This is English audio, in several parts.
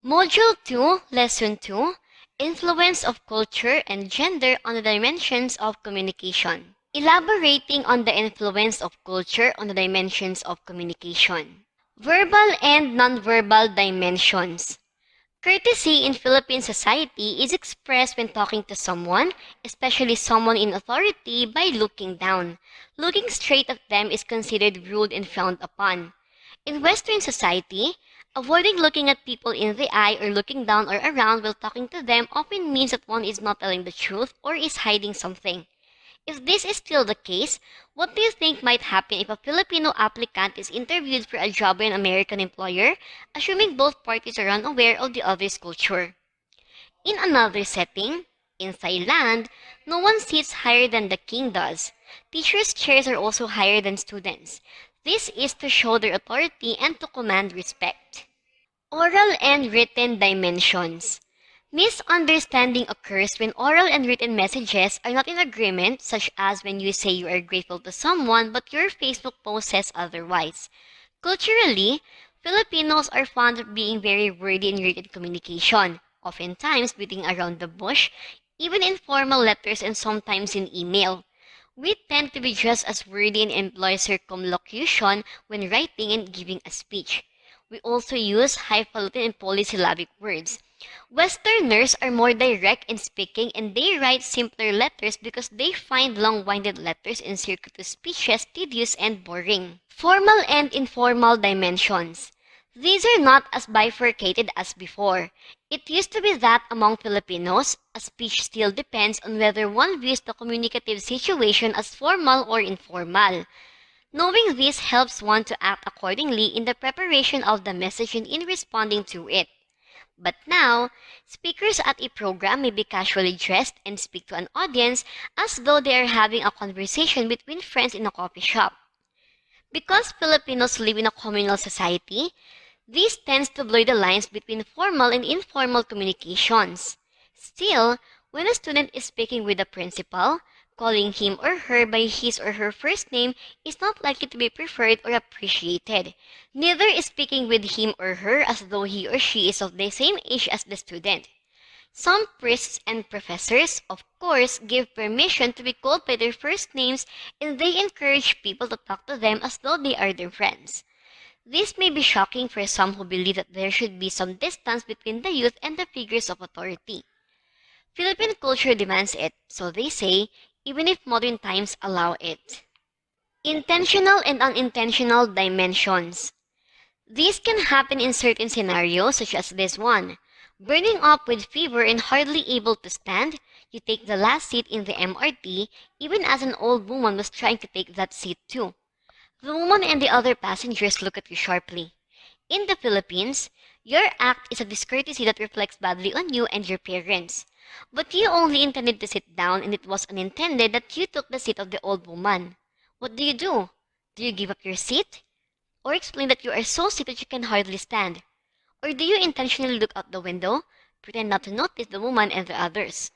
Module 2, Lesson 2, Influence of Culture and Gender on the Dimensions of Communication. Elaborating on the influence of culture on the dimensions of communication. Verbal and nonverbal dimensions. Courtesy in Philippine society is expressed when talking to someone, especially someone in authority, by looking down. Looking straight at them is considered rude and frowned upon. In Western society, avoiding looking at people in the eye or looking down or around while talking to them often means that one is not telling the truth or is hiding something. If this is still the case, what do you think might happen if a Filipino applicant is interviewed for a job by an American employer, assuming both parties are unaware of the other's culture? In another setting, in Thailand, no one sits higher than the king does. Teachers' chairs are also higher than students. This is to show their authority and to command respect. Oral and written dimensions. Misunderstanding occurs when oral and written messages are not in agreement, such as when you say you are grateful to someone but your Facebook post says otherwise. Culturally, Filipinos are fond of being very wordy in written communication, oftentimes beating around the bush, even in formal letters and sometimes in email. We tend to be just as wordy and employ circumlocution when writing and giving a speech. We also use highfalutin and polysyllabic words. Westerners are more direct in speaking and they write simpler letters because they find long-winded letters and circuitous speeches tedious and boring. Formal and informal dimensions. These are not as bifurcated as before. It used to be that among Filipinos, a speech still depends on whether one views the communicative situation as formal or informal. Knowing this helps one to act accordingly in the preparation of the message and in responding to it. But now, speakers at a program may be casually dressed and speak to an audience as though they are having a conversation between friends in a coffee shop. Because Filipinos live in a communal society, this tends to blur the lines between formal and informal communications. Still, when a student is speaking with a principal, calling him or her by his or her first name is not likely to be preferred or appreciated. Neither is speaking with him or her as though he or she is of the same age as the student. Some priests and professors, of course, give permission to be called by their first names and they encourage people to talk to them as though they are their friends. This may be shocking for some who believe that there should be some distance between the youth and the figures of authority. Philippine culture demands it, so they say, even if modern times allow it. Intentional and unintentional dimensions. These can happen in certain scenarios such as this one. Burning up with fever and hardly able to stand, you take the last seat in the MRT even as an old woman was trying to take that seat too. The woman and the other passengers look at you sharply. In the Philippines, your act is a discourtesy that reflects badly on you and your parents. But you only intended to sit down and it was unintended that you took the seat of the old woman. What do? Do you give up your seat? Or explain that you are so sick that you can hardly stand? Or do you intentionally look out the window, pretend not to notice the woman and the others?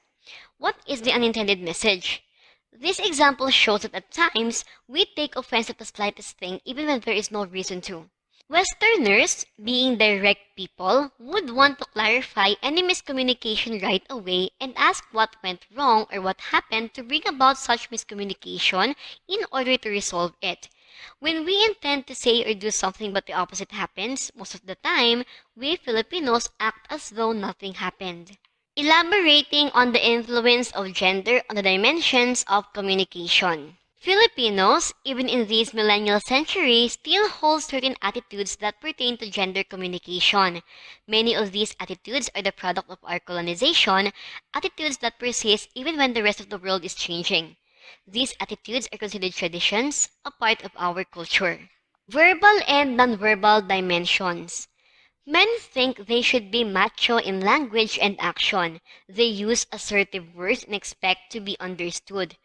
What is the unintended message? This example shows that at times, we take offense at the slightest thing even when there is no reason to. Westerners, being direct people, would want to clarify any miscommunication right away and ask what went wrong or what happened to bring about such miscommunication in order to resolve it. When we intend to say or do something but the opposite happens, most of the time, we Filipinos act as though nothing happened. Elaborating on the influence of gender on the dimensions of communication. Filipinos, even in this millennial century, still hold certain attitudes that pertain to gender communication. Many of these attitudes are the product of our colonization, attitudes that persist even when the rest of the world is changing. These attitudes are considered traditions, a part of our culture. Verbal and nonverbal dimensions. Men think they should be macho in language and action. They use assertive words and expect to be understood.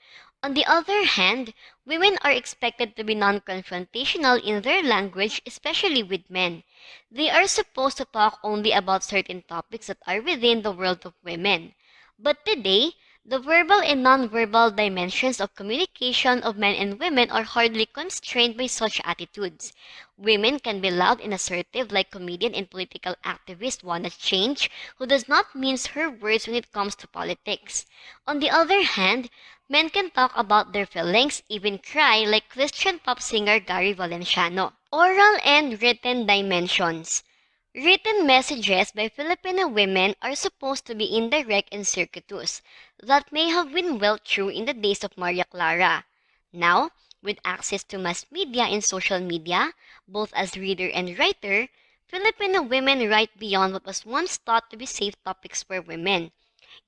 On the other hand, women are expected to be non-confrontational in their language, especially with men. They are supposed to talk only about certain topics that are within the world of women. But today, The verbal and nonverbal dimensions of communication of men and women are hardly constrained by such attitudes. Women can be loud and assertive like comedian and political activist Wanna Change, who does not mince her words when it comes to politics. On the other hand, men can talk about their feelings, even cry like Christian pop singer Gary Valenciano. Oral and written dimensions. Written messages by Filipino women are supposed to be indirect and circuitous, that may have been well true in the days of Maria Clara. Now, with access to mass media and social media, both as reader and writer, Filipino women write beyond what was once thought to be safe topics for women.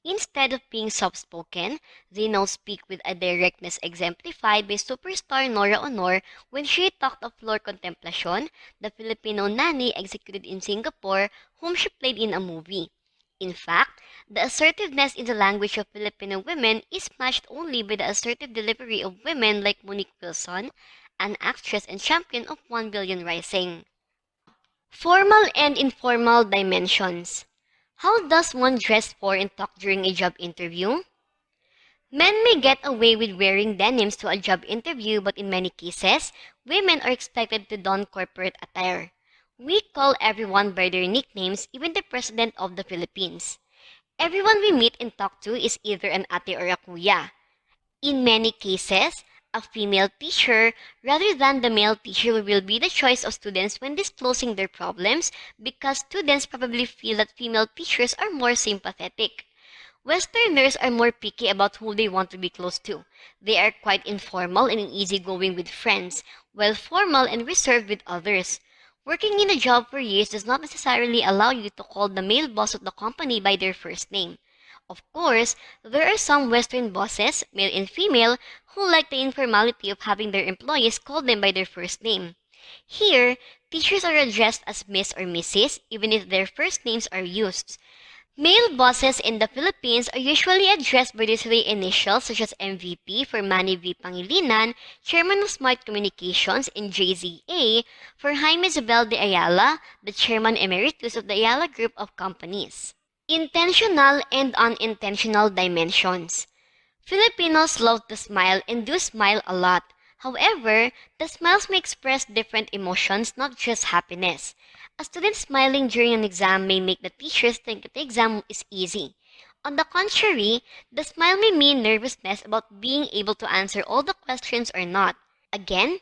Instead of being soft-spoken, they now speak with a directness exemplified by superstar Nora Honor when she talked of Flor Contemplacion, the Filipino nanny executed in Singapore, whom she played in a movie. In fact, the assertiveness in the language of Filipino women is matched only by the assertive delivery of women like Monique Wilson, an actress and champion of 1 Billion Rising. Formal and informal dimensions. How does one dress for and talk during a job interview? Men may get away with wearing denims to a job interview, but in many cases, women are expected to don corporate attire. We call everyone by their nicknames, even the President of the Philippines. Everyone we meet and talk to is either an ate or a kuya. In many cases, a female teacher rather than the male teacher will be the choice of students when disclosing their problems because students probably feel that female teachers are more sympathetic. Westerners are more picky about who they want to be close to. They are quite informal and easygoing with friends, while formal and reserved with others. Working in a job for years does not necessarily allow you to call the male boss of the company by their first name. Of course, there are some Western bosses, male and female, who like the informality of having their employees call them by their first name. Here, teachers are addressed as Miss or Mrs., even if their first names are used. Male bosses in the Philippines are usually addressed by their three initials such as MVP for Manny V. Pangilinan, Chairman of Smart Communications, and JZA for Jaime Isabel de Ayala, the Chairman Emeritus of the Ayala Group of Companies. Intentional and unintentional dimensions. Filipinos love to smile and do smile a lot. However, the smiles may express different emotions, not just happiness. A student smiling during an exam may make the teachers think that the exam is easy. On the contrary, the smile may mean nervousness about being able to answer all the questions or not. Again,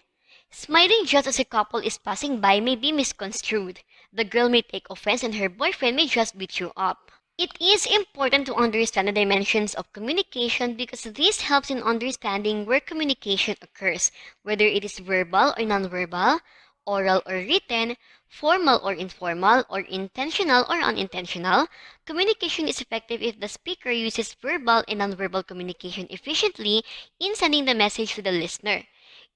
smiling just as a couple is passing by may be misconstrued. The girl may take offense and her boyfriend may just beat you up. It is important to understand the dimensions of communication because this helps in understanding where communication occurs, whether it is verbal or nonverbal, oral or written, formal or informal, or intentional or unintentional. Communication is effective if the speaker uses verbal and nonverbal communication efficiently in sending the message to the listener.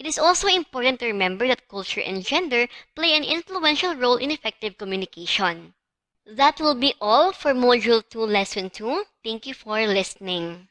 It is also important to remember that culture and gender play an influential role in effective communication. That will be all for Module 2, Lesson 2. Thank you for listening.